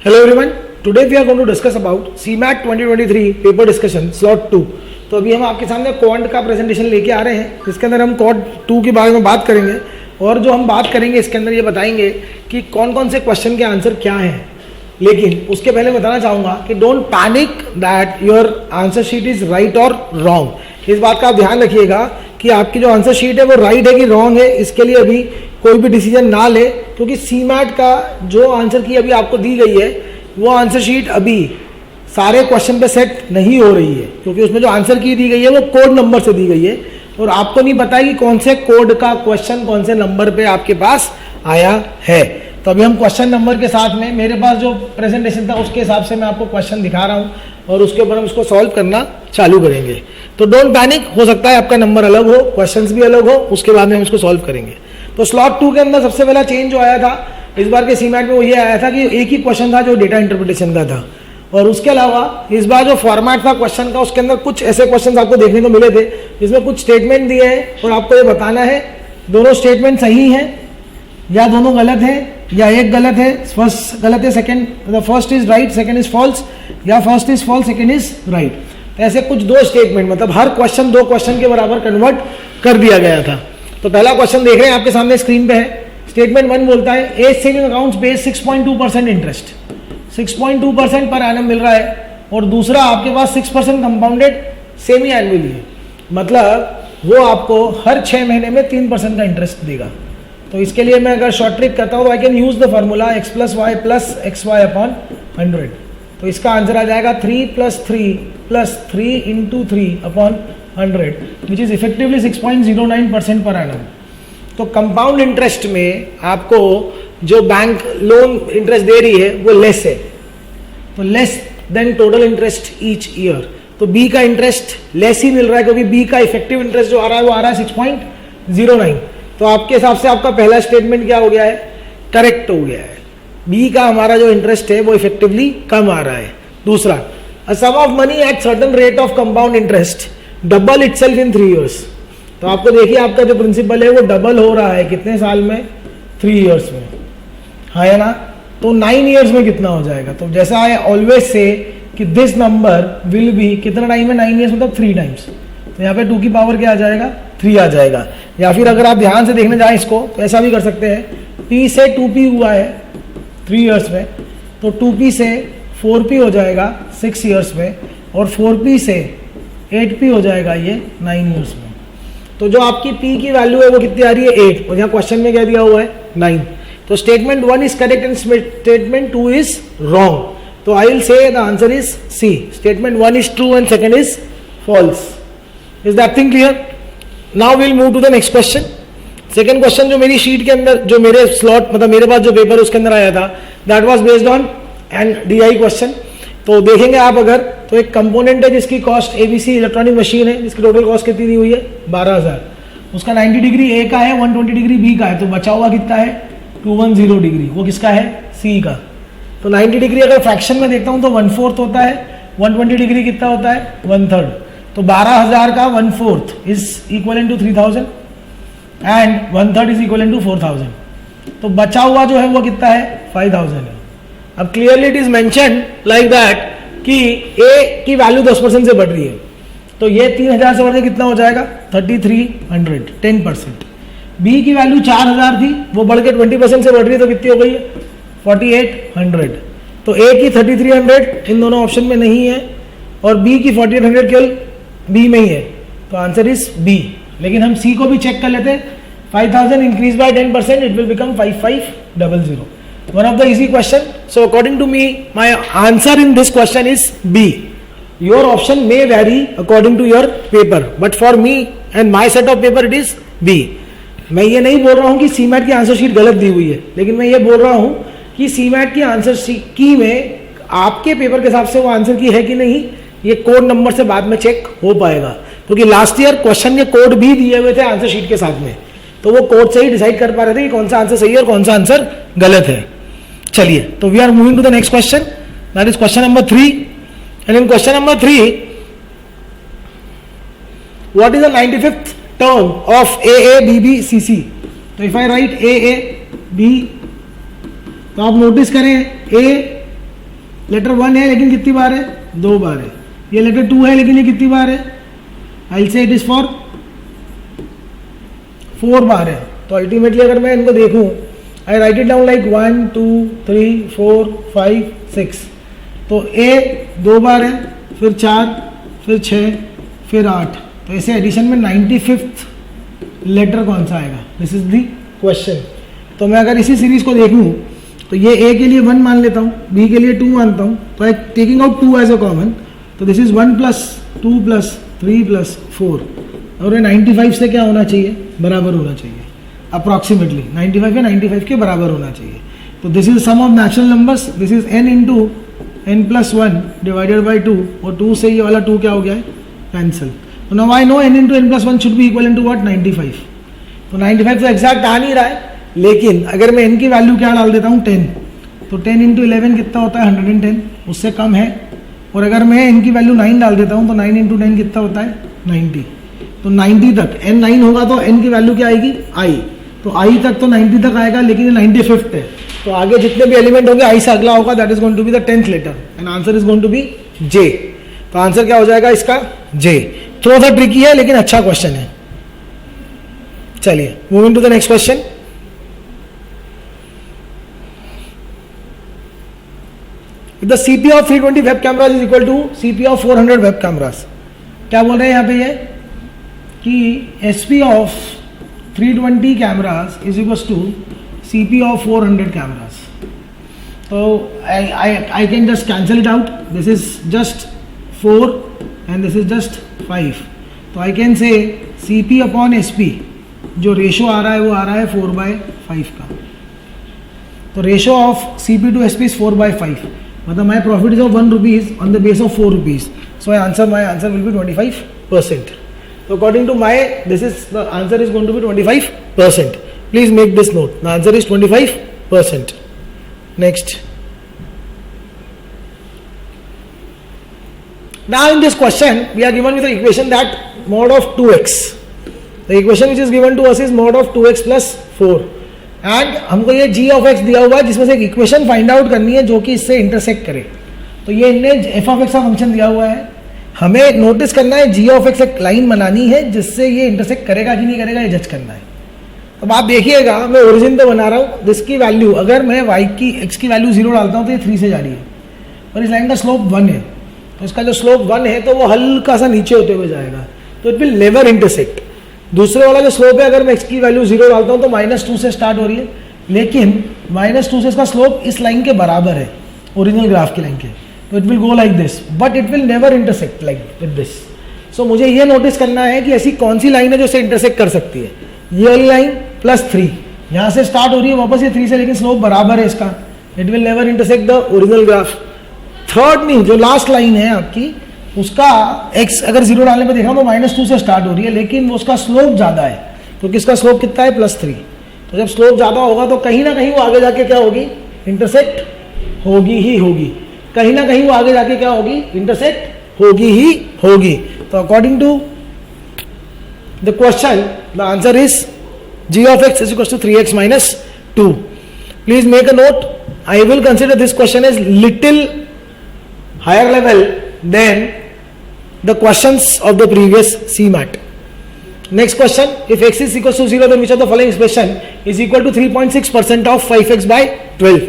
Hello everyone. Today we are going to discuss about CMAT 2023 paper discussion slot 2। तो अभी हम आपके सामने क्वांट का प्रेजेंटेशन लेके आ रहे हैं, जिसके अंदर हम क्वांट 2 के बारे में बात करेंगे और जो हम बात करेंगे इसके अंदर ये बताएंगे कि कौन कौन से क्वेश्चन के आंसर क्या हैं। लेकिन उसके पहले बताना चाहूँगा कि don't panic that your answer sheet is right और रॉन्ग। इस बात का आप ध्यान रखिएगा कि आपकी जो आंसर शीट है वो राइट है कि रॉन्ग है, इसके लिए अभी कोई भी डिसीजन ना ले, क्योंकि सीमैट का जो आंसर की अभी आपको दी गई है वो आंसर शीट अभी सारे क्वेश्चन पे सेट नहीं हो रही है, क्योंकि उसमें जो आंसर की दी गई है वो कोड नंबर से दी गई है और आपको नहीं पता कि कौन से कोड का क्वेश्चन कौन से नंबर पे आपके पास आया है। तो अभी हम क्वेश्चन नंबर के साथ में मेरे पास जो प्रेजेंटेशन था उसके हिसाब से मैं आपको क्वेश्चन दिखा रहा हूँ और उसके ऊपर हम उसको सॉल्व करना चालू करेंगे। तो डोंट पैनिक, हो सकता है आपका नंबर अलग हो, क्वेश्चंस भी अलग हो, उसके बाद में हम इसको सॉल्व करेंगे। तो स्लॉट 2 के अंदर सबसे पहला चेंज जो आया था इस बार के सीमैट में वो ये आया था कि एक ही क्वेश्चन था जो डेटा इंटरप्रिटेशन का था, और उसके अलावा इस बार जो फॉर्मेट था क्वेश्चन का उसके अंदर कुछ ऐसे क्वेश्चन आपको देखने को मिले थे जिसमें कुछ स्टेटमेंट दिए हैं और आपको ये बताना है दोनों स्टेटमेंट सही हैं या दोनों गलत है या एक गलत है, फर्स्ट गलत है, second first is right second is false, या first is false second is right. ऐसे कुछ दो स्टेटमेंट, मतलब हर क्वेश्चन दो क्वेश्चन के बराबर कन्वर्ट कर दिया गया था। तो पहला क्वेश्चन देख रहे हैं आपके सामने स्क्रीन पे है। स्टेटमेंट 1 बोलता है एज सेविंग अकाउंट्स पे 6.2% इंटरेस्ट, 6.2% पर एनम मिल रहा है, और दूसरा आपके पास 6% कंपाउंडेड सेमी एनुअली है, मतलब वो आपको हर 6 महीने में 3% का इंटरेस्ट देगा। तो इसके लिए मैं अगर शॉर्ट ट्रिक करता हूँ I can use the formula x plus y plus x y upon 100। तो इसका आंसर आ जाएगा 3 + 3 + 3 × 3 upon 100 which is effectively 6.09% per annum. तो कंपाउंड इंटरेस्ट में आपको जो बैंक लोन इंटरेस्ट दे रही है वो लेस है, तो less than total interest each year. तो बी का इंटरेस्ट लेस ही मिल रहा है क्योंकि बी का इफेक्टिव इंटरेस्ट जो आ रहा है वो आ रहा है 6.09। तो आपके हिसाब से आपका पहला स्टेटमेंट क्या हो गया है, करेक्ट हो गया है। बी का हमारा जो इंटरेस्ट है वो इफेक्टिवली कम आ रहा है। दूसरा, a sum of money at certain rate of compound interest double itself in 3 years। तो आपको देखिए आपका जो प्रिंसिपल है वो डबल हो रहा है कितने साल में, 3 years में, हाँ है ना। तो 9 years में कितना हो जाएगा, तो जैसा आई ऑलवेज से कि दिस नंबर विल बी कितना टाइम है, 9 years मतलब 3 times। तो यहाँ पे 2 की पावर क्या आ जाएगा, 3 आ जाएगा। या फिर अगर आप ध्यान से देखने जाएं इसको तो ऐसा भी कर सकते हैं, P से 2P हुआ है 3 years में, तो 2P से 4P हो जाएगा 6 years में, और 4P से 8P हो जाएगा ये 9 years में। तो जो आपकी P की वैल्यू है वो कितनी आ रही है, 8, और यहाँ क्वेश्चन में क्या दिया हुआ है, 9। तो statement 1 is correct and statement 2 is wrong. तो I will say the answer is C, statement 1 is true and second is false. Is that thing clear? Now will move to the next question. Second question जो मेरी sheet के अंदर, जो मेरे slot मतलब मेरे पास जो पेपर उसके अंदर आया था, that was based on and DI question. तो देखेंगे आप अगर, तो एक कंपोनेंट है जिसकी कॉस्ट ABC इलेक्ट्रॉनिक मशीन है, जिसकी टोटल कॉस्ट कितनी दी हुई है, 12,000। उसका 90 डिग्री A का है, 120 डिग्री B का है, तो बचा हुआ कितना है, 210 डिग्री, वो किसका है, C का। तो 90 डिग्री अगर फ्रैक्शन में देखता हूँ तो 1/4 होता है, 120 डिग्री कितना होता है, 1/3। तो 12,000 का 1/4 is equal to 3,000 and 1/3 is equal to 4,000। तो बचा हुआ जो है वो कितना है, 5,000 है। अब clearly it is mention like that कि A की वैल्यू 10% से बढ़ रही है, तो ये 3,000 से बढ़ के कितना हो जाएगा, 3,300, 10%। B की वैल्यू 4,000 थी, वो बढ़ के 20% से बढ़ रही है, तो कितनी हो गई है, 4,800। तो A की 3,300 इन दोनों ऑप्शन में नहीं है, और B की 4,800 केवल B में ही है, तो आंसर इज B। लेकिन हम C को भी चेक कर लेते हैं, 5,000 increase by 10% it will become 5,500। One of the easy question. So according to me, my answer in this question is B. Your option may vary according to your paper, but for me and my set of paper it is B. मैं ये नहीं बोल रहा हूँ कि CMAT की answer sheet गलत दी हुई है, लेकिन मैं ये बोल रहा हूँ कि CMAT की आंसर शीट की में आपके पेपर के हिसाब से वो आंसर की है कि नहीं, ये कोड नंबर से बाद में चेक हो पाएगा, क्योंकि लास्ट ईयर क्वेश्चन के कोड भी दिए हुए थे आंसर शीट के साथ में, तो वो कोड से ही डिसाइड कर पा रहे थे कि कौन सा आंसर सही है और कौन सा आंसर गलत है। चलिए, तो we are moving to the next question, that is question number 3। And in question number 3, what is the 95th term of AABBCC? तो इफ आई राइट AAB, तो आप नोटिस करें A लेटर 1 है लेकिन कितनी बार है, 2 बार है। ये लेटर 2 है लेकिन ये कितनी बार है, आई से इट इज फॉर 4 बार है। तो अल्टीमेटली अगर मैं इनको देखूं, आई राइट इट डाउन लाइक 1 2 3 4 5 6, तो ए 2 बार है, फिर 4, फिर 6, फिर 8। तो ऐसे एडिशन में 95th लेटर कौन सा आएगा, दिस इज द क्वेश्चन। तो मैं अगर इसी सीरीज को देखूं तो ये ए के लिए 1 मान लेता हूँ, बी के लिए 2 मानता हूँ, तो I taking out 2 as a common, तो दिस इज 1 + 2 + 3 + 4, और ये 95 से क्या होना चाहिए, बराबर होना चाहिए, अप्रॉक्सीमेटली 95 या 95 के बराबर होना चाहिए। तो this is sum of natural numbers, this is n × n + 1 divided by 2, और 2 से ये वाला 2 क्या हो गया है, कैंसिल। तो now I know n × n + 1 should be equal to what, 95। तो 95 तो एग्जैक्ट आ नहीं रहा है, लेकिन अगर मैं n की वैल्यू क्या डाल देता हूँ, 10, तो 10 × 11 कितना होता है, 110, उससे कम है। और अगर मैं n की वैल्यू 9 डाल देता हूँ तो 9 × 10 कितना होता है, 90। तो 90 तक n 9 होगा तो n की वैल्यू क्या आएगी, i। तो i तक तो 90 तक आएगा, लेकिन ये 95th है, तो आगे जितने भी एलिमेंट होंगे i से अगला होगा, that is going to be the 10th letter, and answer is going to be j। तो आंसर क्या हो जाएगा इसका, j। थोड़ा सा ट्रिकी है लेकिन अच्छा क्वेश्चन है। चलिए moving to the next question. The CP of 320 web cameras is equal to CP of 400 web cameras. क्या बोल रहे हैं यहाँ पे ये कि SP of 320 cameras is equal to CP of 400 cameras. तो I can just cancel it out. This is just 4 and this is just 5. तो I can say CP upon SP, जो रेशो आ रहा है वो आ रहा है 4/5 का। तो ratio of CP to SP is 4/5, मतलब my profit is of 1 rupees on the base of 4 rupees. So my answer will be 25%. So according to my, the answer is going to be 25%. Please make this note. The answer is 25%. Next. Now in this question, we are given with the equation that mod of 2x. The equation which is given to us is mod of 2x plus 4. And हमको ये g of x दिया हुआ है, जिसमें से एक equation find out करनी है जो कि इससे इंटरसेक्ट करे। तो ये इनने f ऑफ x का फंक्शन दिया हुआ है, हमें नोटिस करना है g ऑफ x एक लाइन बनानी है जिससे ये इंटरसेक्ट करेगा कि नहीं करेगा, ये जज करना है। अब आप देखिएगा, मैं ओरिजिन तो बना रहा हूँ, जिसकी वैल्यू अगर मैं y की x की वैल्यू 0 डालता हूँ तो ये 3 से जा रही है, और इस लाइन का स्लोप 1 है, तो इसका जो स्लोप 1 है तो वो हल्का सा नीचे होते हुए जाएगा, तो इट विल नेवर इंटरसेक्ट। दूसरे वाला जो स्लोप है, अगर मैं x की वैल्यू 0 डालता हूँ तो -2 से स्टार्ट हो रही है, लेकिन -2 से इसका स्लोप इस लाइन के बराबर है, ओरिजिनल ग्राफ की लाइन के, तो it will go like this, but it will never intersect like with this. So मुझे ये नोटिस करना है कि ऐसी कौन सी लाइन है जो इसे इंटरसेक्ट कर सकती है। ये वाली लाइन +3 यहाँ से स्टार्ट हो रही है, वापस ये 3 से, लेकिन स्लोप बराबर है इसका, it will never intersect the original graph. Third नहीं, जो लास्ट लाइन है आपकी, उसका x अगर 0 डालने पे देखा तो -2 से स्टार्ट हो रही है, लेकिन वो उसका स्लोप ज़्यादा है, क्योंकि इसका स्लोप कितना है, +3। तो जब स्लोप ज़्यादा होगा तो कहीं ना कहीं वो आगे जाके क्या होगी, इंटरसेक्ट होगी ही होगी, कहीं ना कहीं वो आगे जाके क्या होगी, इंटरसेक्ट होगी ही होगी। तो according to the question, the answer is g of x is equal to 3x minus 2. Please make a note. I will consider this question as little higher level than the questions of the previous CMAT. Next question, if x is equal to 0, then which of the following expression is equal to 3.6% of 5x by 12?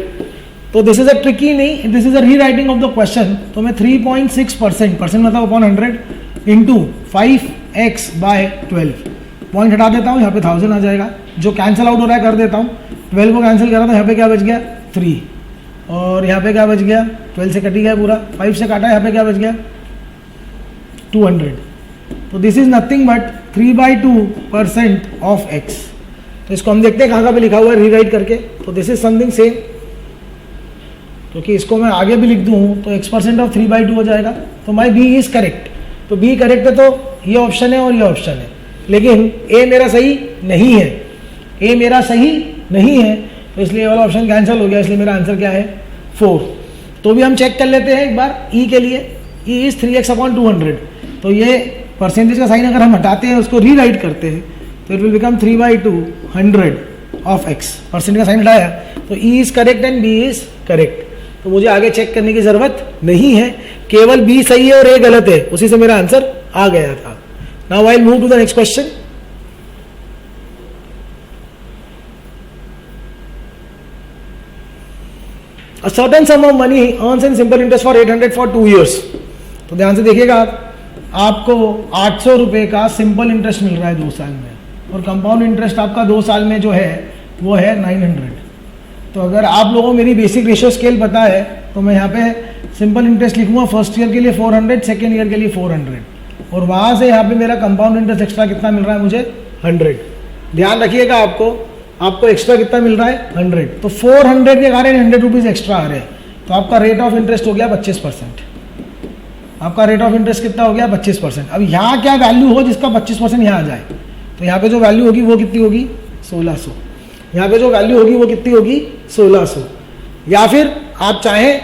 तो this is a tricky नहीं, this is a rewriting of the question. तो मैं 3.6%, percent मतलब upon 100 into 5x by 12, point हटा देता हूँ, यहाँ पे 1000 आ जाएगा, जो कैंसिल आउट हो रहा है कर देता हूँ, 12 को कैंसिल करा तो यहाँ पे क्या बच गया, 3, और यहाँ पे क्या बच गया, 12 से कटी गया पूरा, 5 से काटा, यहाँ पे क्या बच गया, 200। तो this is nothing but 3/2% of x। तो इसको हम देखते हैं कहाँ पे लिखा हुआ है रीराइट करके। तो दिस इज समथिंग सेम, क्योंकि इसको मैं आगे भी लिख दूँ तो x% ऑफ 3/2 हो जाएगा। तो माई b इज करेक्ट, तो b करेक्ट है, तो ये ऑप्शन है और ये ऑप्शन है, लेकिन a मेरा सही नहीं है, a मेरा सही नहीं है, तो इसलिए ये वाला ऑप्शन कैंसिल हो गया, इसलिए मेरा आंसर क्या है, 4। तो भी हम चेक कर लेते हैं एक बार e के लिए, e इज 3x/200। तो ये परसेंटेज का साइन अगर हम हटाते हैं, उसको रीराइट करते हैं, तो it will become 3/200 of x। Percentage का साइन हटाया तो e is correct and b is correct. तो मुझे आगे चेक करने की जरूरत नहीं है, केवल बी सही है और ए गलत है, उसी से मेरा आंसर आ गया था. Now I will move to the next question. A certain sum of money earns in simple interest for 800 for 2 years. तो ध्यान से देखिएगा आपको 800 रुपए का सिंपल इंटरेस्ट मिल रहा है 2 साल में, और कंपाउंड इंटरेस्ट आपका 2 साल में जो है वो है 900. तो अगर आप लोगों को मेरी बेसिक रेशियो स्केल पता है तो मैं यहाँ पे सिंपल इंटरेस्ट लिखूंगा फर्स्ट ईयर के लिए 400, सेकेंड ईयर के लिए 400, और वहाँ से यहाँ पे मेरा कंपाउंड इंटरेस्ट एक्स्ट्रा कितना मिल रहा है मुझे 100. ध्यान रखिएगा आपको एक्स्ट्रा कितना मिल रहा है 100. तो 400 के कारण 100 रुपीज़ एक्स्ट्रा आ रहे हैं, तो आपका रेट ऑफ इंटरेस्ट हो गया 25%. आपका रेट ऑफ इंटरेस्ट कितना हो गया 25%. अब यहाँ क्या वैल्यू हो जिसका 25% यहाँ आ जाए, तो यहाँ पे जो वैल्यू होगी वो कितनी होगी 1600. यहाँ पे जो वैल्यू होगी वो कितनी होगी 1600. या फिर आप चाहें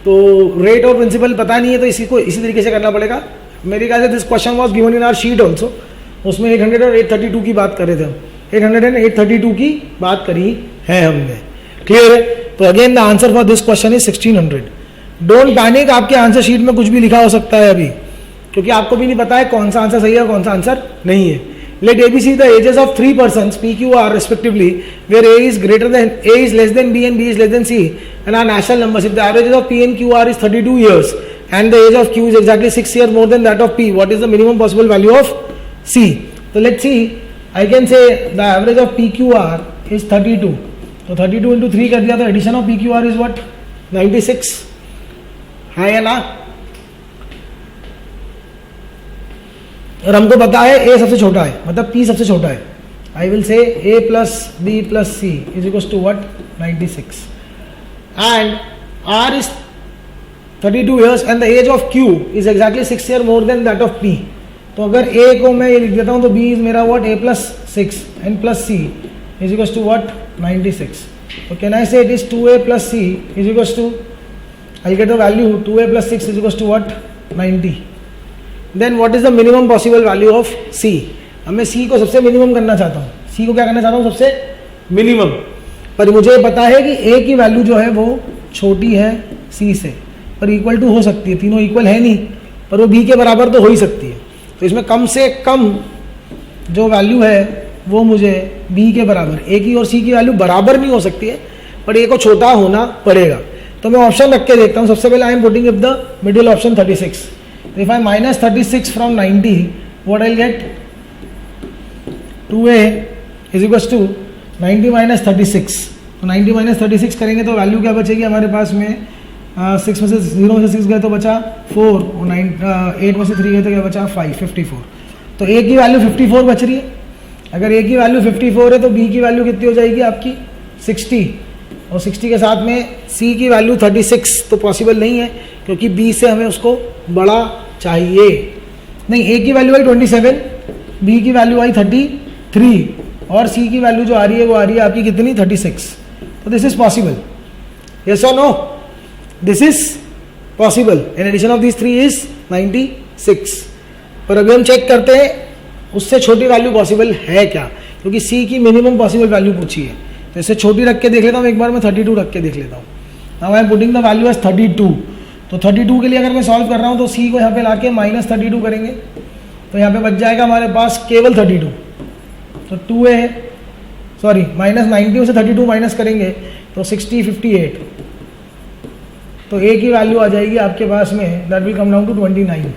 तो रेट और प्रिंसिपल पता नहीं है तो इसी तरीके से करना पड़ेगा. मेरे ख्याल से this question was given in our sheet also, उसमें 800 और 832 की बात कर रहे थे हम. 800 एंड 832 की बात करी है हमने. क्लियर है? तो again the answer for this question is 1600. Don't panic, आपके आंसर शीट में कुछ भी लिखा हो सकता है अभी, क्योंकि आपको भी नहीं पता है कौन सा आंसर सही है कौन सा आंसर नहीं है. Let a b c the ages of 3 persons p q r respectively where a is less than b and b is less than c and are national numbers. If the average of p and q r is 32 years and the age of q is exactly 6 years more than that of p, what is the minimum possible value of c? So let's see, I can say the average of pqr is 32. तो 32 into 3 कर दिया तो addition of pqr is what 96 है या ना. और हमको पता है a सबसे छोटा है, मतलब p सबसे छोटा है. I will say a plus b plus c is equals to what 96 and r is 32 years and the age of q is exactly 6 years more than that of p. तो अगर a को मैं ये लिख देता हूँ तो b is मेरा what a plus 6 and plus c is equals to what 96. So can I say it is 2a plus c is equals to, I'll get the value 2a plus 6 is equals to what 90. Then what is the minimum possible value of c? अब मैं c को सबसे minimum करना चाहता हूँ. c को क्या करना चाहता हूँ सबसे मिनिमम, पर मुझे पता है कि a की वैल्यू जो है वो छोटी है c से, पर इक्वल टू हो सकती है. तीनों इक्वल है नहीं, पर वो b के बराबर तो हो ही सकती है. तो इसमें कम से कम जो वैल्यू है वो मुझे b के बराबर, a की और c की वैल्यू बराबर नहीं हो सकती है, पर a को छोटा होना पड़ेगा. तो मैं ऑप्शन रख के देखता हूँ. सबसे पहले I am putting if the middle option 36. If I minus 36 from 90 what I get 2a is equals to 90 minus 36. तो 90 माइनस 36 करेंगे तो वैल्यू क्या बचेगी हमारे पास में 6 में से 0 में से 6 गए तो बचा 4 और 8 में से 3 गए तो क्या बचा 5 54. तो a की वैल्यू 54 बच रही है. अगर a की वैल्यू 54 है तो b की वैल्यू कितनी हो जाएगी आपकी 60, और 60 के साथ में c की वैल्यू 36. तो पॉसिबल नहीं है क्योंकि b से हमें उसको बड़ा चाहिए. नहीं, a की वैल्यू आई 27, b की वैल्यू आई 33 और c की वैल्यू जो आ रही है वो आ रही है आपकी कितनी 36. तो दिस इज पॉसिबल, यस और no? This is possible. An addition of this 3 is 96. पर अभी हम चेक करते हैं उससे छोटी वैल्यू पॉसिबल है क्या, क्योंकि c की मिनिमम पॉसिबल वैल्यू पूछी है. तो इससे छोटी रख के देख लेता हूँ एक बार. मैं 32 रख के देख लेता हूँ. Now I am putting the value as 32. तो 32 के लिए अगर मैं सॉल्व कर रहा हूँ तो c को यहाँ पे लाके माइनस 32 करेंगे तो यहाँ पे बच जाएगा हमारे पास केवल 32. तो 2a है, सॉरी माइनस 90 में से 32 माइनस करेंगे तो 60 58. तो a की वैल्यू आ जाएगी आपके पास में that will come down to 29.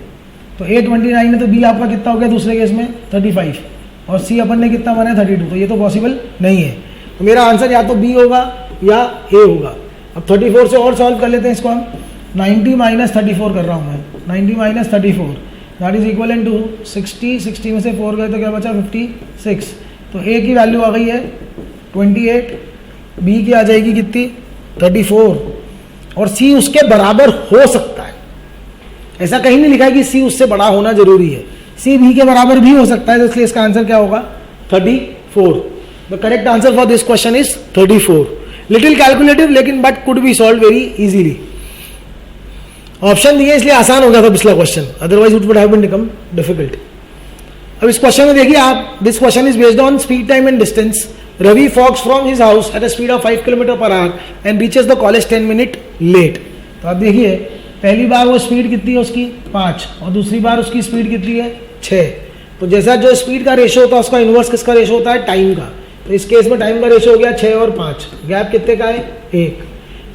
तो a 29 है तो b आपका कितना हो गया दूसरे केस में 35, और c अपन ने कितना माना है 32. तो ये तो पॉसिबल नहीं है. तो मेरा आंसर या तो b होगा या a होगा. अब 34 से और सॉल्व कर लेते हैं इसको हम. 90 माइनस 34 कर रहा हूँ मैं. 90 minus 34 that is equal to 60. 60 में से 4 गए तो क्या बचा 56. तो a की वैल्यू आ गई है 28, b की आ जाएगी कितनी 34, और c उसके बराबर हो सकता है. ऐसा कहीं नहीं लिखा है कि c उससे बड़ा होना जरूरी है. c b के बराबर भी हो सकता है. तो इसलिए इसका आंसर क्या होगा 34. The correct answer for this question is 34. Little calculative लेकिन but could be solve very easily. Option दिए इसलिए आसान हो गया था पिछला question, otherwise it would have been become difficult. अब इस क्वेश्चन में देखिए आप, this question is based on speed time and distance Ravi walks from his house at a speed of 5 km per hour and reaches the college 10 minute late. तो आप देखिए पहली बार वो स्पीड कितनी है उसकी 5 और दूसरी बार उसकी स्पीड कितनी है 6. तो जैसा जो स्पीड का रेशो होता है उसका इन्वर्स किसका रेशो होता है, टाइम का. तो इस केस में टाइम का रेशो हो गया 6 और 5. गैप कितने का है 1.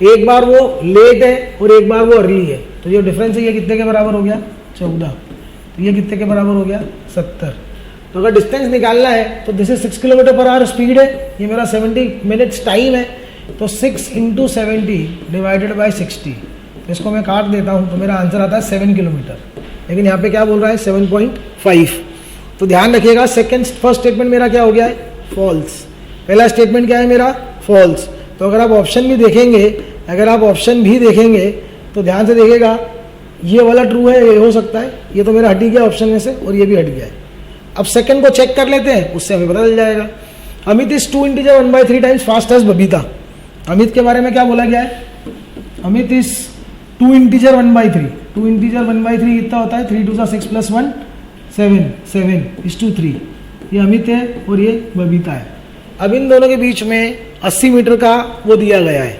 एक बार वो लेट है और एक बार वो अर्ली है, तो ये डिफरेंस है ये कितने के बराबर हो गया 14. तो ये कितने के बराबर हो गया 70. तो अगर डिस्टेंस निकालना है तो this is 6 kilometre per hour speed है, ये मेरा 70 मिनट्स टाइम है. तो 6 × 70 डिवाइडेड बाय 60, इसको मैं काट देता हूँ तो मेरा आंसर आता है 7 किलोमीटर. लेकिन यहाँ पे क्या बोल रहा है 7.5. तो ध्यान रखिएगा फर्स्ट स्टेटमेंट मेरा क्या हो गया है फॉल्स. पहला स्टेटमेंट क्या है मेरा फॉल्स. तो अगर आप ऑप्शन भी देखेंगे तो ध्यान से देखिएगा, ये वाला ट्रू है, ये हो सकता है, ये तो मेरा हट ही गया ऑप्शन में से और ये भी हट गया है. अब सेकंड को चेक कर लेते हैं, उससे हमें पता चल जाएगा. Amit is 2 integer 1/3 times fast as Babita. Amit के बारे में क्या बोला गया है, अमित इज 2 इंटीजर 1/3. 2 इंटीजर 1/3 कितना होता है 3 2 6 + 1 7 7:3. ये अमित है और ये बबीता है. अब इन दोनों के बीच में 80 मीटर का वो दिया गया है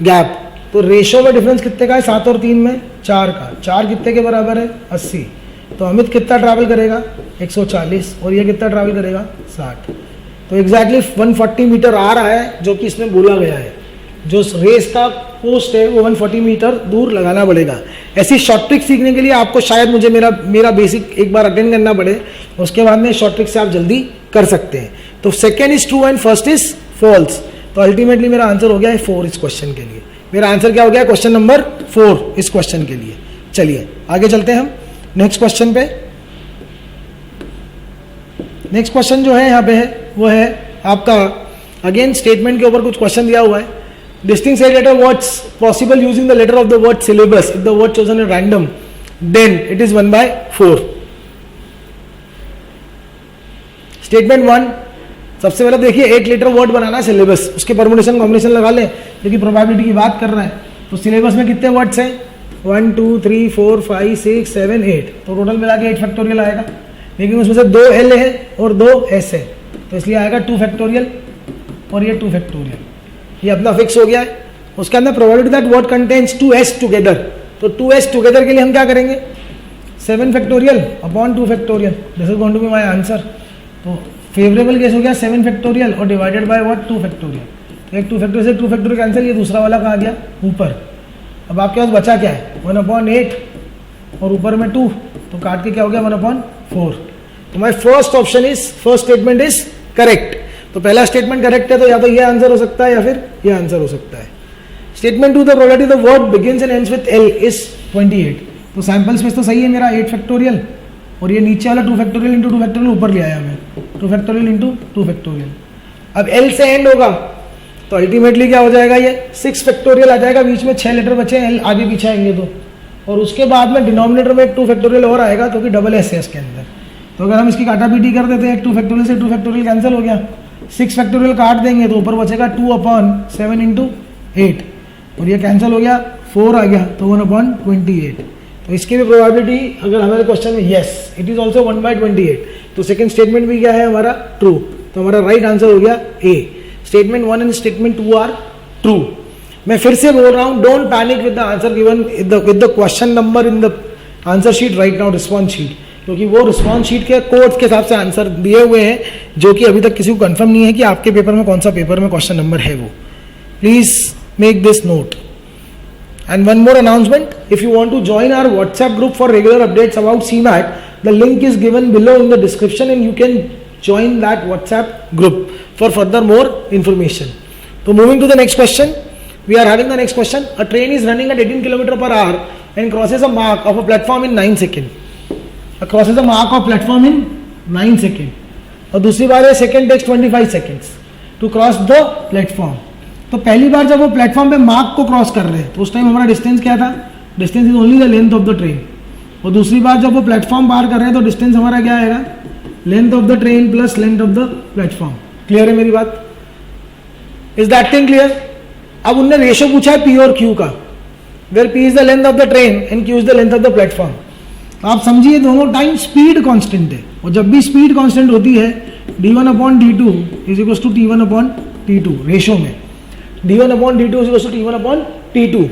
गैप. तो रेशो में डिफरेंस कितने का है 7 और 3 में 4 का. 4 कितने के बराबर है 80. तो अमित कितना ट्रैवल करेगा 140 और ये कितना ट्रैवल करेगा 60. तो एग्जैक्टली 140 मीटर आ रहा है जो कि इसमें बोला गया है. जो रेस का पोस्ट है वो 140 मीटर दूर लगाना पड़ेगा. ऐसी शॉर्ट ट्रिक सीखने के लिए आपको शायद मुझे मेरा बेसिक एक बार अटेंड करना पड़े, उसके बाद में शॉर्ट ट्रिक से आप जल्दी कर सकते हैं. तो second is true and first is false. तो अल्टीमेटली मेरा आंसर हो गया है 4 इस क्वेश्चन के लिए. मेरा आंसर क्या हो गया क्वेश्चन नंबर 4 इस क्वेश्चन के लिए. चलिए आगे चलते हैं हम नेक्स्ट क्वेश्चन पे. नेक्स्ट क्वेश्चन जो है यहाँ पे है वो है आपका अगेन स्टेटमेंट के ऊपर कुछ क्वेश्चन दिया हुआ है. Distinct said letter what's possible using the letter of the word syllabus if the word chosen at random then it is 1/4. Statement 1, सबसे पहले देखिए 8 लेटर वर्ड बनाना सिलेबस, उसके परमुटेशन कॉम्बिनेशन लगा लें क्योंकि प्रोबेबिलिटी की बात कर रहा है. तो सिलेबस में कितने वर्ड्स हैं 1 2 3 4 5 6 7 8. तो टोटल मिला के 8 फैक्टोरियल आएगा. लेकिन उसमें से 2 L है और 2 S है, तो इसलिए आएगा 2 फैक्टोरियल और ये 2 फैक्टोरियल. ये अपना फिक्स हो गया है. उसके अंदर probability that word contains 2S together. तो 2S टुगेदर के लिए हम क्या करेंगे 7 factorial upon 2 factorial. This is going to be my answer. तो फेवरेबल केस हो गया 7 फैक्टोरियल और डिवाइडेड बाय व्हाट 2 फैक्टोरियल. तो एक 2 फैक्टोरियल से 2 फैक्टोरियल कैंसिल, ये दूसरा वाला कहाँ गया ऊपर. अब आपके पास बचा क्या है 1/8 और ऊपर में 2, तो काट के क्या हो गया 1/4. तो my first statement is correct. तो पहला स्टेटमेंट करेक्ट है तो या तो ये आंसर हो सकता है या फिर ये आंसर हो सकता है. Statement 2, the probability the word begins and ends with L is 28. तो सैंपल स्पेस तो सही है मेरा 8 फैक्टोरियल और ये नीचे वाला 2 फैक्टोरियल इंटू 2 फैक्टोरियल ऊपर ले आया मैं 2 फैक्टोरियल इंटू 2 फैक्टोरियल. अब L से एंड होगा तो अल्टीमेटली क्या हो जाएगा ये 6 फैक्टोरियल आ जाएगा. बीच में 6 लेटर बचे हैं L आगे पीछे आएंगे तो, और उसके बाद में डिनोमिनेटर में एक 2 फैक्टोरियल और आएगा क्योंकि डबल S है इसके अंदर. तो अगर हम इसकी काटापीटी कर देते हैं 2 फैक्टोरियल से 2 फैक्टोरियल कैंसिल हो गया. 6 फैक्टोरियल काट देंगे तो ऊपर बचेगा 2/7 × 8 और ये कैंसिल हो गया 4 आ गया तो 1/28. तो इसकी भी प्रोबेबिलिटी अगर हमारे क्वेश्चन में यस इट इज ऑल्सो 1/28. तो सेकंड स्टेटमेंट भी क्या है हमारा ट्रू. तो हमारा राइट आंसर हो गया A. Statement 1 and statement 2 are true. मैं फिर से बोल रहा हूँ don't panic with the answer given with the question number in the answer sheet right now response sheet, क्योंकि वो रिस्पॉन्स शीट के कोड्स के हिसाब से आंसर दिए हुए हैं जो कि अभी तक किसी को कंफर्म नहीं है कि आपके पेपर में कौन सा पेपर में क्वेश्चन नंबर है वो. Please make this note. And one more announcement, if you want to join our WhatsApp group for regular updates about CMAT, the link is given below in the description and you can join that WhatsApp group for further more information. So moving to the next question, we are having the next question. A train is running at 18 km per hour and crosses a mark of a platform in 9 seconds. Crosses a mark of platform in 9 seconds. और दूसरी बार है second takes 25 seconds to cross the platform. तो पहली बार जब वो platform पे mark को cross कर रहे हैं तो उस टाइम हमारा डिस्टेंस क्या था, distance is only the length of the train. और दूसरी बार जब वो प्लेटफॉर्म पार कर रहे हैं तो डिस्टेंस हमारा क्या आएगा, length of the train plus length of the platform. Clear है मेरी बात? Is that thing clear? अब उनने रेशो पूछा है पी और क्यू का, where p is the length of the train and q is the length of the platform. आप समझिए दोनों टाइम स्पीड कांस्टेंट है, और जब भी स्पीड कांस्टेंट होती है D1 upon D2 is equal to T1 upon T2 ratio में, D1 upon D2 is equal to T1 upon T2।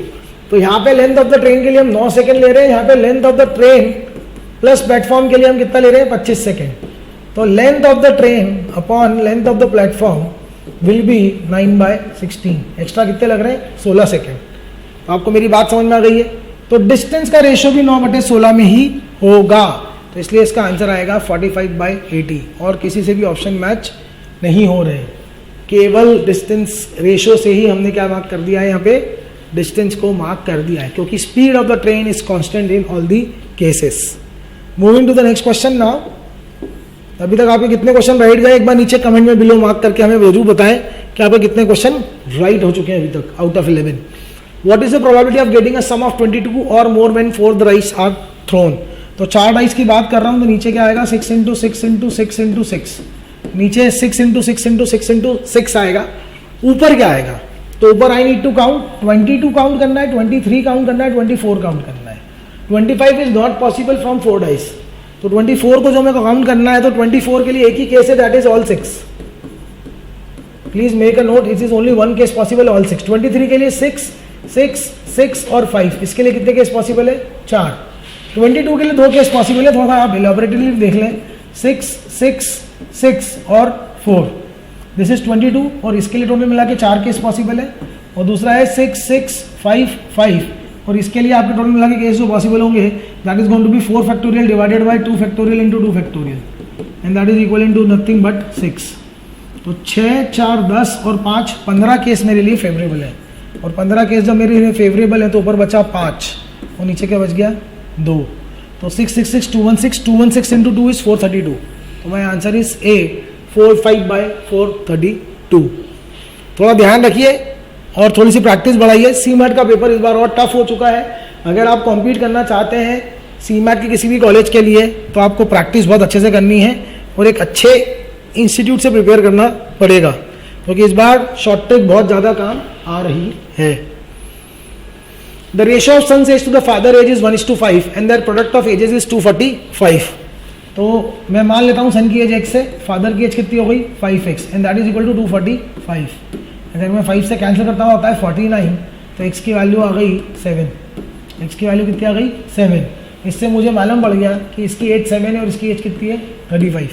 तो यहाँ पे लेंथ ऑफ द ट्रेन के लिए हम 9 सेकंड ले रहे हैं, यहाँ पे length of the train plus platform के लिए हम कितना ले रहे हैं 25 सेकंड। तो length of the train upon length of the platform will be 9/16, extra कितने लग रहे हैं 16 सेकेंड। तो आपको मेरी बात समझ में आ गई है। तो डिस्टेंस का रेशियो भी 9/16 में ही होगा, तो इसलिए इसका आंसर आएगा 45/80 और किसी से भी ऑप्शन मैच नहीं हो रहे, केवल डिस्टेंस रेशियो से ही हमने क्या मार्क कर दिया है, यहाँ पे डिस्टेंस को मार्क कर दिया है, क्योंकि speed of the train is constant in all the cases. Moving to the next question now. अभी तक आपके कितने क्वेश्चन राइट गए, एक बार नीचे कमेंट में बिलो मार्क करके हमें जरूर बताएं कि आपके कितने क्वेश्चन राइट हो चुके हैं अभी तक out of 11। What is the probability of getting a sum of 22 or more when 4 dice are thrown. तो 4 डाइस की बात कर रहा हूं, तो नीचे क्या आएगा 6 × 6 × 6 × 6, नीचे 6 × 6 × 6 × 6 आएगा। ऊपर क्या आएगा, तो ऊपर I need to count 22 count करना है, 23 काउंट करना है, 24 काउंट करना है। 25 is not possible from 4 dice, तो 24 को जो मेरे को काउंट करना है, तो 24 के लिए एक ही केस है, that is all 6। Please make a note, it is only one case possible, all 6। 23 के लिए 6 6 6 और 5, इसके लिए कितने केस पॉसिबल है 4। 22 के लिए 2 केस पॉसिबल है, थोड़ा सा आप इलैबोरेटली देख लें, 6 6 6 और 4, दिस इज 22, और इसके लिए टोटल मिला के 4 केस पॉसिबल है, और दूसरा है 6 6 5 5, और इसके लिए आपके टोटल मिला के केस जो पॉसिबल होंगे, that is going to be 4 factorial divided by 2 factorial into 2 factorial, and that is equal to nothing but 6। तो 6 4 10 और 5 15 केस मेरे लिए फेवरेबल है, और 15 केस जब मेरे लिए फेवरेबल है तो ऊपर बचा 5 और नीचे क्या बच गया 2। तो 6 6 6 216 216 इंटू 2 इज 432, तो माई आंसर इज ए 45/432। थोड़ा ध्यान रखिए और थोड़ी सी प्रैक्टिस बढ़ाइए। सीमैट का पेपर इस बार और टफ हो चुका है, अगर आप कॉम्पीट करना चाहते हैं सीमैट की किसी भी कॉलेज के लिए, तो आपको प्रैक्टिस बहुत अच्छे से करनी है और एक अच्छे इंस्टीट्यूट से प्रिपेयर करना पड़ेगा, क्योंकि इस बार शॉर्ट ट्रिक बहुत ज़्यादा काम आ रही है। The ratio of sons age to the father age is 1:5 and their product of ages is 245। तो मैं मान लेता हूँ सन की एज x से, फादर की एज कितनी हो गई 5x, and that is equal to 245। अगर मैं 5 से कैंसिल करता हूँ होता है 49, तो x की वैल्यू आ गई 7, x की वैल्यू कितनी आ गई 7। इससे मुझे मालूम पड़ गया कि इसकी एज 7 है और इसकी एज कितनी है 35।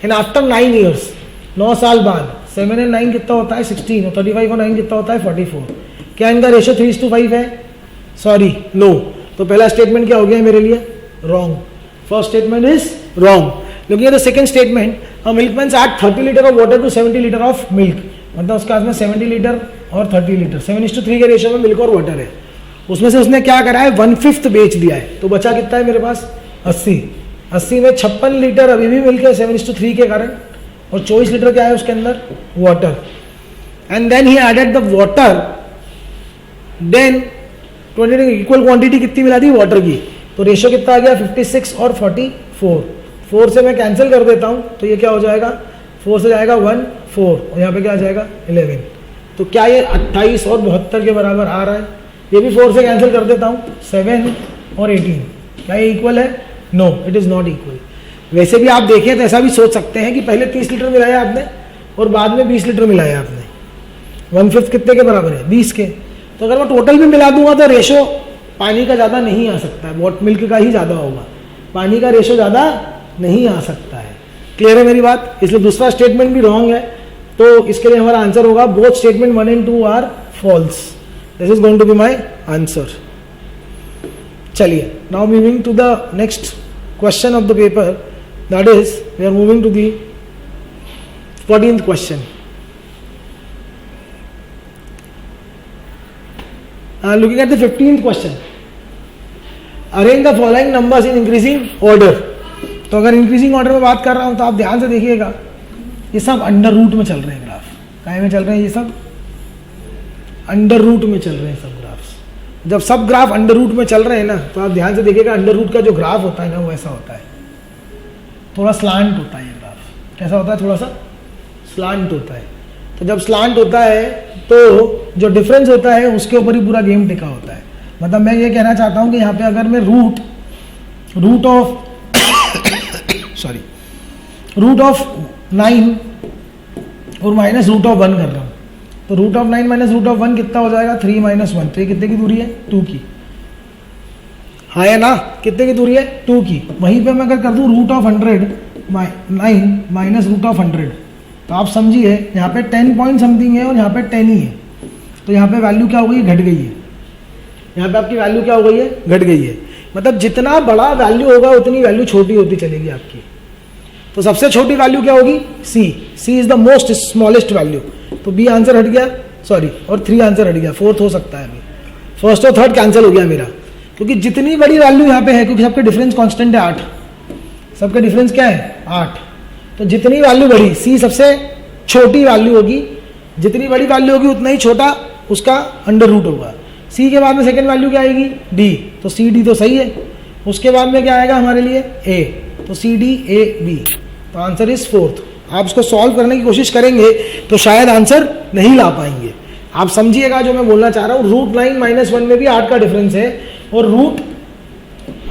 एंड आफ्टर 9 ईयर्स, 9 साल बाद 7 और 9 कितना होता है 16, और 35 और 9 कितना होता है 44। क्या इनका रेशियो 3:5 है? Sorry no. तो पहला स्टेटमेंट क्या हो गया मेरे लिए wrong, first statement is wrong. Looking at the second statement, a milkman add 30 litre of water to 70 litre of milk, मतलब उसके पास में 70 लीटर और 30 लीटर 7:3 के रेशियो में मिल्क और वाटर है। उसमें से उसने क्या करा है 1/5 बेच दिया है, तो बचा कितना है मेरे पास 80 में 56 लीटर अभी भी मिल्क है 7:3 के कारण, और 24 लीटर क्या है उसके अंदर water. And then he added the water, then 20 equal quantity कितनी मिला दी वाटर की, तो रेशियो कितना आ गया 56 और 44। 4 से मैं कैंसिल कर देता हूँ, तो ये क्या हो जाएगा 4 से जाएगा 1 4, और यहाँ पे क्या आ जाएगा 11। तो क्या ये 28 और 72 के बराबर आ रहा है? ये भी 4 से कैंसिल कर देता हूँ, 7 और 18, क्या ये इक्वल है? No, it is not equal. वैसे भी आप देखें तो ऐसा भी सोच सकते हैं कि पहले 30 लीटर मिलाया आपने और बाद में 20 लीटर मिलाया आपने, 1/5 कितने के बराबर है 20 के। तो अगर मैं टोटल भी मिला दूंगा तो रेशो पानी का ज़्यादा नहीं आ सकता है, वॉट मिल्क का ही ज़्यादा होगा, पानी का रेशो ज़्यादा नहीं आ सकता है। क्लियर है मेरी बात? इसलिए दूसरा स्टेटमेंट भी रॉन्ग है, तो इसके लिए हमारा आंसर होगा both statement 1 and 2 are false. This is going to be my answer. चलिए, now moving to the next question of the paper, that is we are moving to the 14th question. Looking at the 15th question, arrange the following numbers in increasing order। तो अगर increasing order में बात कर रहा हूं तो आप ध्यान से देखिएगा, ये सब अंडर रूट में चल रहे हैं ग्राफ। काय में चल रहे हैं? ये सब अंडर रूट में चल रहे हैं सब ग्राफ्स। जब सब ग्राफ अंडर रूट में चल रहे हैं ना, तो आप ध्यान से देखिएगा अंडर रूट का जो ग्राफ होता है ना, वो ऐसा होता है, थोड़ा स्लांट होता है। ये ग्राफ कैसा होता है? थोड़ा सा स्लांट होता है। तो जब स्लांट होता है तो जो डिफरेंस होता है उसके ऊपर ही पूरा गेम टिका होता है। मतलब मैं ये कहना चाहता हूँ कि यहाँ पे अगर मैं रूट ऑफ 9 और माइनस रूट ऑफ 1 कर रहा हूँ, तो root of 9 minus root of 1 कितना हो जाएगा? 3 माइनस 1। तो ये कितने की दूरी है? 2 की। हाँ या ना? कितने की दूरी है? 2 की। वहीं पे मैं अगर कर दूँ root of 100 9 minus root of 100, तो आप समझिए यहाँ पे 10 पॉइंट समथिंग है और यहाँ पे 10 ही है, तो यहाँ पे वैल्यू क्या हो गई? घट गई है। यहाँ पे आपकी वैल्यू क्या हो गई है? घट गई है। मतलब जितना बड़ा वैल्यू होगा उतनी वैल्यू छोटी होती चलेगी आपकी। तो सबसे छोटी वैल्यू क्या होगी? C. C is the most smallest value. तो बी आंसर हट गया, सॉरी, और 3 आंसर हट गया, 4th हो सकता है अभी। फर्स्ट और थर्ड कैंसिल हो गया मेरा, क्योंकि जितनी बड़ी वैल्यू यहाँ पे है, क्योंकि सबके डिफरेंस कांस्टेंट है 8, सबका डिफरेंस क्या है? 8। तो जितनी वैल्यू बड़ी, सी सबसे छोटी वैल्यू होगी, जितनी बड़ी वैल्यू होगी उतना ही छोटा उसका अंडर रूट होगा। सी के बाद में सेकंड वैल्यू क्या आएगी? डी। तो सी डी तो सही है। उसके बाद में क्या आएगा हमारे लिए? ए। तो सी डी ए बी। तो आंसर इज 4th। आप इसको सॉल्व करने की कोशिश करेंगे तो शायद आंसर नहीं ला पाएंगे। आप समझिएगा जो मैं बोलना चाह रहा हूँ, रूट 9 माइनस 1 में भी 8 का डिफरेंस है और रूट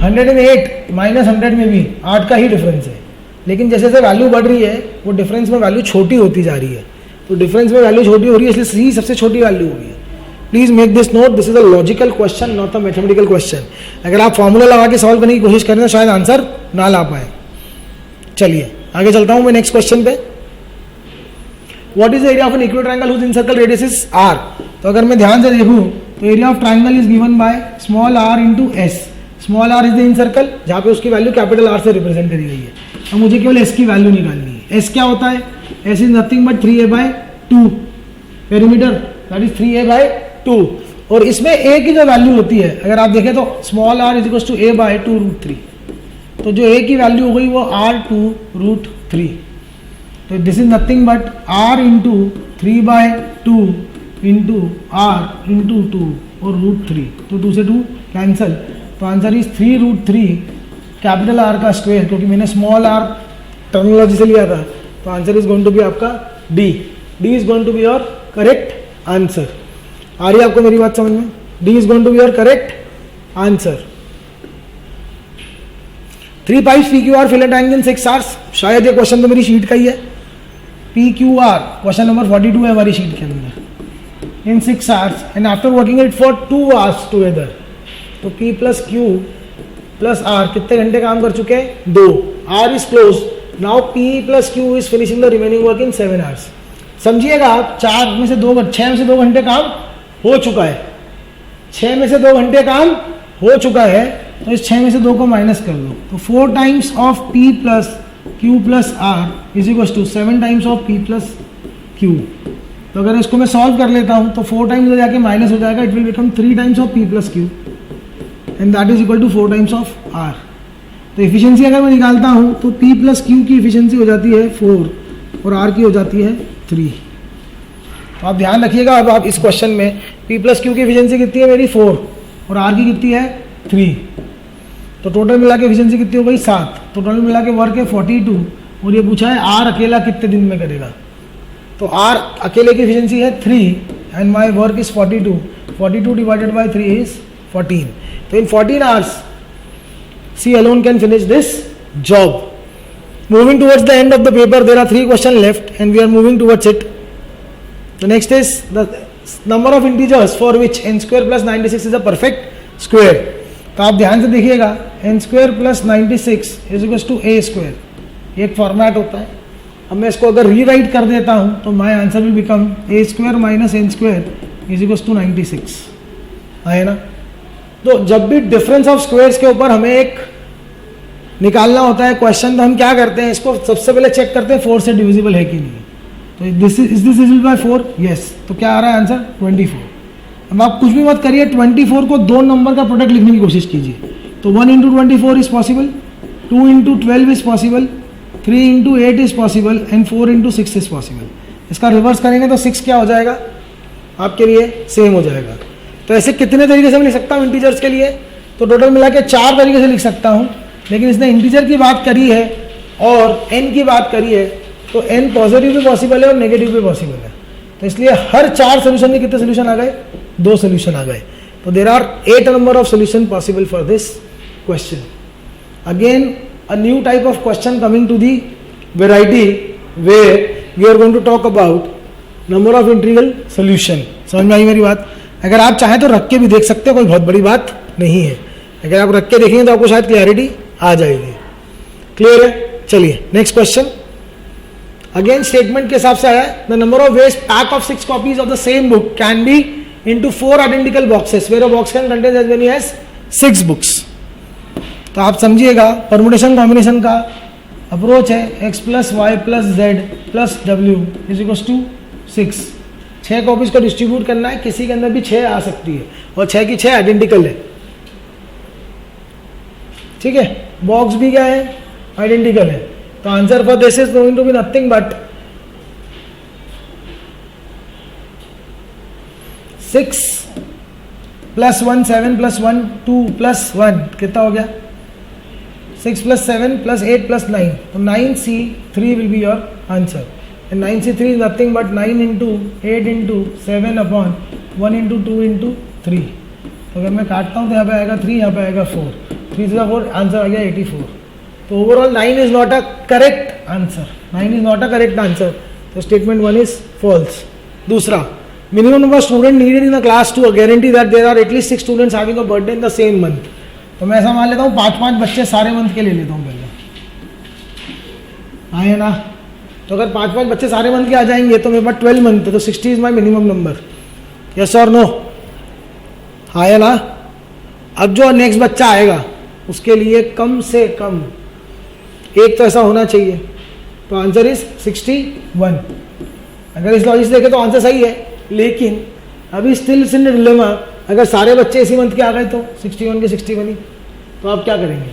108 माइनस 100 में भी 8 का ही डिफरेंस है। लेकिन जैसे जैसे वैल्यू बढ़ रही है वो डिफरेंस में वैल्यू छोटी होती जा रही है। तो डिफरेंस में वैल्यू छोटी हो रही है, इसलिए सी सबसे छोटी वैल्यू होगी। Please make this note, this is a logical question, not a mathematical question. अगर आप फॉर्मूला लगा के सॉल्व करने की कोशिश करें तो शायद आंसर ना ला पाए। चलिए आगे चलता हूं मैं नेक्स्ट क्वेश्चन पे। What is the area of an equilateral triangle whose incircle radius is r? तो अगर मैं ध्यान से देखूं तो area of triangle is given by small r into s. Small r is the incircle, जहां पे उसकी वैल्यू कैपिटल R से रिप्रेजेंट करी गई है। अब मुझे केवल s की वैल्यू निकालनी है। s क्या होता है? s is nothing but 3a/2 perimeter, that is 3a/2। और इसमें a की जो वैल्यू होती है, अगर आप देखें तो small r is equals to a/2√3। तो जो a की वैल्यू हो गई वो r/2√3। तो this is nothing but r into 3/2 into r into 2 और √3। तो 2 से 2 कैंसल। तो आंसर इज 3√3 कैपिटल R का स्क्वायर, क्योंकि मैंने स्मॉल r टर्मिनोलॉजी से लिया था। तो answer is going to be आपका D. D is going to be your correct answer. आ रही है आपको मेरी बात समझ में? D is going to be your correct answer. 3 pipes PQR fill a triangle in 6 hours। शायद ये क्वेश्चन तो मेरी शीट का ही है। PQR क्वेश्चन नंबर 42 है हमारी शीट के अंदर। इन 6 hours and after working it for 2 hours together। तो P plus Q plus R कितने घंटे काम कर चुके हैं? 2। R is closed। Now P plus Q is finishing the remaining work in 7 hours। समझिएगा आप, 6 में से 2 घंटे काम हो चुका है। 6 में से 2 घंटे काम हो चुका है, तो इस 6 में से 2 को माइनस कर दो। तो 4 times of P plus Q plus R is equal to 7 times of P plus Q। तो अगर इसको मैं सॉल्व कर लेता हूँ तो 4 टाइम्स जाके माइनस हो जाएगा, it will become 3 times of P plus Q and that is equal to 4 times of R। तो एफिशिएंसी अगर मैं निकालता हूँ तो P प्लस Q की एफिशिएंसी हो जाती है 4 और R की हो जाती है 3। तो आप ध्यान रखिएगा, अब आप इस क्वेश्चन में P प्लस Q की एफिशिएंसी कितनी है मेरी? 4 और R की कितनी है? 3। तो टोटल मिला के एफिशिएंसी कितनी हो गई? 7। तो टोटल मिला के वर्क है 42 और ये पूछा है R अकेला कितने दिन में करेगा। तो R अकेले की एफिशिएंसी है 3 and my work is 42। 42 divided by 3 is 14। तो इन 14 hours C alone can finish this job. Moving towards the end of the paper, there are 3 questions left and we are moving towards it. The next is the number of integers for which n square plus 96 is a perfect square। तो आप ध्यान से देखिएगा, n square plus 96 is equals to a square। ये एक format होता है। अब मैं इसको अगर रीराइट कर देता हूँ तो my answer will become a square minus n square is equals to 96, है ना। तो जब भी डिफरेंस ऑफ स्क्वायर्स के ऊपर हमें एक निकालना होता है क्वेश्चन, तो हम क्या करते हैं, इसको सबसे पहले चेक करते हैं 4 से डिविजिबल है कि नहीं। तो this is divisible by 4, yes. तो क्या आ रहा है आंसर? 24। अब आप कुछ भी मत करिए, 24 को 2 नंबर का प्रोडक्ट लिखने की कोशिश कीजिए। तो 1 into 24 is possible, 2 into 12 is possible, 3 into 8 is possible and 4 into 6 is possible. इसका रिवर्स करेंगे तो 6 क्या हो जाएगा आपके लिए? सेम हो जाएगा। तो ऐसे कितने तरीके से मैं लिख सकता हूँ इंटीजर्स के लिए? तो टोटल मिला के 4 तरीके से लिख सकता हूँ, लेकिन इसने इंटीजर की बात करी है और n की बात करी है, तो n पॉजिटिव भी पॉसिबल है और नेगेटिव भी पॉसिबल है। तो इसलिए हर 4 सोल्यूशन में कितने सोल्यूशन आ गए? 2 सोल्यूशन आ गए। तो there are 8 number of solution possible for this question. Again a new type of question coming to the variety where we are going to talk about number of integral solution. समझ में आई मेरी बात? अगर आप चाहें तो रख के भी देख सकते हो, कोई बहुत बड़ी बात नहीं है. अगर आप रख के देखेंगे तो आपको शायद क्लैरिटी आ जाएगी. क्लियर है? चलिए नेक्स्ट क्वेश्चन. अगेन स्टेटमेंट के हिसाब से आया है. The number of ways pack of 6 copies of the same book can be into 4 identical boxes where a box can contain as many as 6 books. तो आप समझिएगा परमुटेशन कॉम्बिनेशन का approach है x plus y plus z plus डब्ल्यू is equal to 6. 6 copies को distribute करना है. किसी के अंदर भी 6 आ सकती है और 6 की 6 आइडेंटिकल है. ठीक है, बॉक्स भी क्या है? आइडेंटिकल है. तो answer for this is going to be nothing but 6 plus 1 7 plus 1 2 plus 1 कितना हो गया? 6 प्लस 7 प्लस 8 प्लस 9. तो 9C3 will be your answer. And 9C3 is nothing but 9 into 8 into 7 upon 1 into 2 into 3. तो अगर मैं काटता हूँ तो यहाँ पे आएगा 3, यहाँ पे आएगा 4. 3 से 4 आंसर आ गया 84. तो overall 9 is not a correct answer. 9 is not a correct answer. तो स्टेटमेंट 1 इज फॉल्स. दूसरा, minimum number of student needed in a class to guarantee that there are at least 6 students having a birthday in the same month. तो मैं ऐसा मान लेता हूँ 5-5 बच्चे सारे मंथ के ले लेता हूँ पहले. हाँ है ना? तो अगर 5-5 बच्चे सारे मंथ के आ जाएंगे तो मेरे पास 12 मंथ है. तो 60 is my minimum number. Yes और नो? हाँ है ना? अब जो नेक्स्ट बच्चा आएगा उसके लिए कम से कम एक तो ऐसा होना चाहिए. तो आंसर इज 61. अगर इस लॉजिक से देखें तो आंसर सही है, लेकिन अभी स्टिल इन डिलेमा. अगर सारे बच्चे इसी मंथ के आ गए तो 61 के 61 ही. तो आप क्या करेंगे?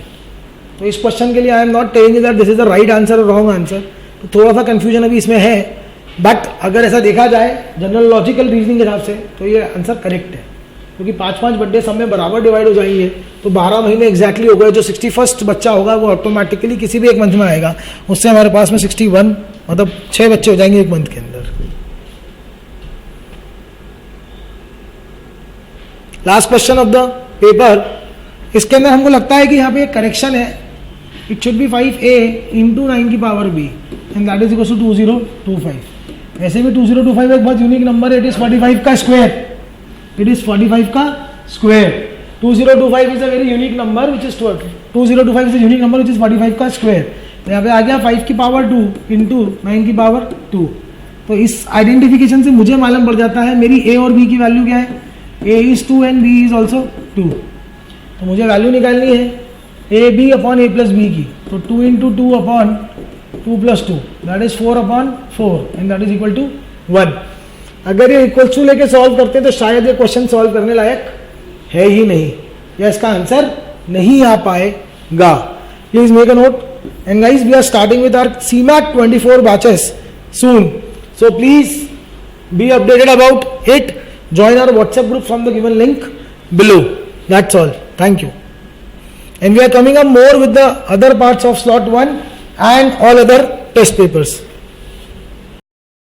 तो इस क्वेश्चन के लिए I am not telling that this is the right answer और रॉन्ग आंसर. तो थोड़ा सा कंफ्यूजन अभी इसमें है, बट अगर ऐसा देखा जाए जनरल लॉजिकल रीजनिंग के हिसाब से तो ये आंसर करेक्ट है. क्योंकि 5-5 बर्थडे सब में बराबर डिवाइड हो जाएंगे तो 12 महीने एग्जैक्टली हो गए. जो 61st बच्चा होगा वो ऑटोमेटिकली किसी भी एक मंथ में आएगा. उससे हमारे पास में 61 मतलब 6 बच्चे हो जाएंगे एक मंथ के अंदर. Last question of the paper. इसके अंदर हमको लगता है कि यहाँ पे एक करेक्शन है. It should be 5a into 9 की power b and that is equal to 2025. वैसे भी 2025 एक बहुत यूनिक नंबर है. इट इज 45 का स्क्वायर. इट इज 45 का square. 2025 is a very unique number which is 2025 is a unique number which is 45 का square. तो यहाँ पे आ गया 5 की पावर 2 इंटू 9 की पावर 2. तो इस आइडेंटिफिकेशन से मुझे मालूम पड़ जाता है मेरी a और b की वैल्यू क्या है. a is 2 and b is also 2. तो मुझे वैल्यू निकालनी है a b upon a plus b की. तो 2 into 2 upon 2 plus 2 that is 4 upon 4 and that is equal to 1. अगर ये इक्वल टू लेके सॉल्व करते हैं तो शायद ये क्वेश्चन सॉल्व करने लायक है ही नहीं, या इसका आंसर नहीं आ पाएगा. Please make a note. And guys we are starting with our CMAT 24 batches soon. So please be updated about it. Join our WhatsApp group from the given link below. That's all. Thank you. And we are coming up more with the other parts of slot 1 and all other test papers.